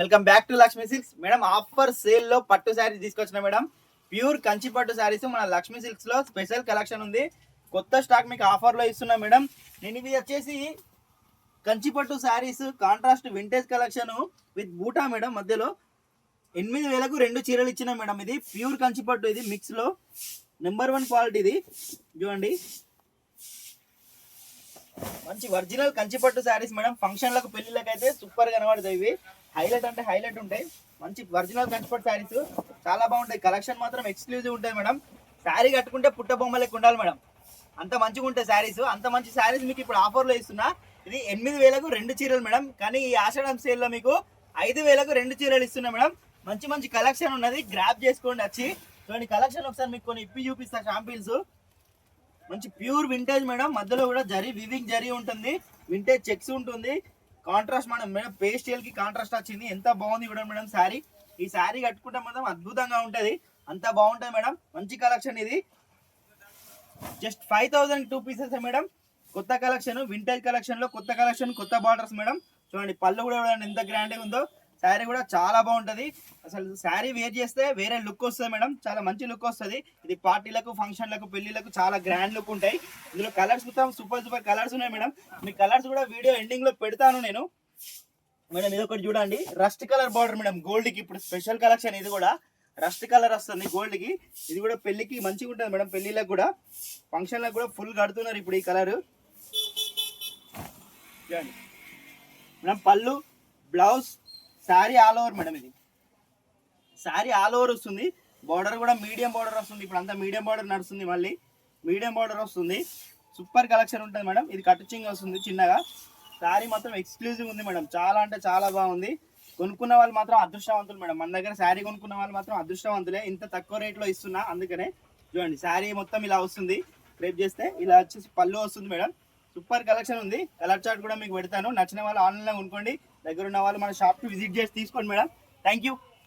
Welcome back to Lakshmi silks. Madam offer sale లో పట్టు శారీస్ తీసుకొచ్చిన మేడం. ప్యూర్ కంచి పట్టు శారీస్ మన లక్ష్మీ సిల్క్స్ లో స్పెషల్ కలెక్షన్ ఉంది. కొత్త స్టాక్ మీకు ఆఫర్ లో ఇస్తున్నా మేడం. నేను ఇది వచ్చేసి కంచి పట్టు saris contrast vintage collection with బూటా మేడం. మధ్యలో 8,000కు 2 చీరలు ఇచ్చిన మేడం. ఇది ప్యూర్ కంచి పట్టు, ఇది మిక్స్ లో నెంబర్ 1 క్వాలిటీ. ఇది చూడండి, మంచి ఒరిజినల్ కంచి పట్టు శారీస్ మేడం. ఫంక్షన్లకు పెళ్లిళ్ళకి అయితే సూపర్ గా కనబడతాయి. ఇవి హైలైట్ అంటే హైలైట్ ఉంటాయి. మంచి ఒరిజినల్ కంచి పట్టు శారీస్ చాలా బాగుంటాయి. కలెక్షన్ మాత్రం ఎక్స్క్లూజివ్ ఉంటాయి మేడం. శారీ కట్టుకుంటే పుట్ట బొమ్మలకి ఉండాలి మేడం, అంత మంచిగా ఉంటాయి శారీస్. అంత మంచి శారీస్ మీకు ఇప్పుడు ఆఫర్లో ఇస్తున్నా. ఇది 8,000కు 2 చీరలు మేడం. కానీ ఈ ఆషాఢం సేల్లో మీకు 5,000కు 2 చీరలు ఇస్తున్నా మేడం. మంచి మంచి కలెక్షన్ ఉన్నది, గ్రాప్ చేసుకోండి వచ్చి. చూడండి కలెక్షన్ ఒకసారి మీకు కొన్ని ఇప్పి చూపిస్తా. షాంపిల్స్ మంచి ప్యూర్ వింటేజ్ మేడం. మధ్యలో కూడా జరీ వివింగ్ జరీ ఉంటుంది, వింటేజ్ చెక్స్ ఉంటుంది. కాంట్రాస్ట్ మేడం, పేస్టల్ కి కాంట్రాస్ట్ వచ్చింది. ఎంత బాగుంది కూడా మేడం శారీ. ఈ శారీ కట్టుకుంటే మాత్రం అద్భుతంగా ఉంటది, అంత బాగుంటది మేడం. మంచి కలెక్షన్ ఇది. Just 5,000 2 pieces madam. కొత్త కలెక్షన్, వింటేజ్ కలెక్షన్ లో కొత్త కలెక్షన్, కొత్త బార్డర్స్ మేడం. చూడండి పళ్ళు కూడా ఎంత గ్రాండ్ గా ఉందో. శారీ కూడా చాలా బాగుంటది. అసలు శారీ వేర్ చేస్తే వేరే లుక్ వస్తుంది మేడం, చాలా మంచి లుక్ వస్తుంది. ఇది పార్టీలకు, ఫంక్షన్లకు, పెళ్లిలకు చాలా గ్రాండ్ లుక్ ఉంటాయి. ఇందులో కలర్స్ మొత్తం సూపర్ సూపర్ కలర్స్ ఉన్నాయి మేడం. మీ కలర్స్ కూడా వీడియో ఎండింగ్ లో పెడతాను నేను మేడం. ఇది ఒకటి చూడండి, rust colour border madam. Gold కి ఇప్పుడు స్పెషల్ కలెక్షన్. ఇది కూడా రస్ట్ కలర్ వస్తుంది గోల్డ్ కి. ఇది కూడా పెళ్లికి మంచిగా ఉంటుంది మేడం. పెళ్లిలకు కూడా, ఫంక్షన్లకు కూడా ఫుల్ కడుతున్నారు ఇప్పుడు ఈ కలర్. చూడండి మేడం, పళ్ళు, blouse, sari all over madam. ఇది శారీ ఆల్ ఓవర్ వస్తుంది. బార్డర్ కూడా మీడియం బార్డర్ వస్తుంది. ఇప్పుడు అంతా మీడియం బార్డర్ నడుస్తుంది, మళ్ళీ మీడియం బార్డర్ వస్తుంది. సూపర్ కలెక్షన్ ఉంటుంది మేడం. ఇది కట్టుచింగ్ వస్తుంది చిన్నగా. శారీ మాత్రం ఎక్స్క్లూజివ్ ఉంది మేడం, చాలా అంటే చాలా బాగుంది. కొనుక్కున్న వాళ్ళు మాత్రం అదృష్టవంతులు మేడం. మన దగ్గర శారీ కొనుక్కున్న వాళ్ళు మాత్రం అదృష్టవంతులే. ఇంత తక్కువ రేట్లో ఇస్తున్నా, అందుకనే. చూడండి శారీ మొత్తం ఇలా వస్తుంది, క్రేప్ చేస్తే ఇలా వచ్చేసి పళ్ళు వస్తుంది మేడం. సూపర్ కలెక్షన్ ఉంది. కలర్ చార్ట్ కూడా మీకు పెడతాను. నచ్చిన వాళ్ళు ఆన్లైన్లో కొనుక్కోండి. దగ్గర ఉన్న వాళ్ళు మన షాప్కి విజిట్ చేసి తీసుకోండి మేడం. Thank you.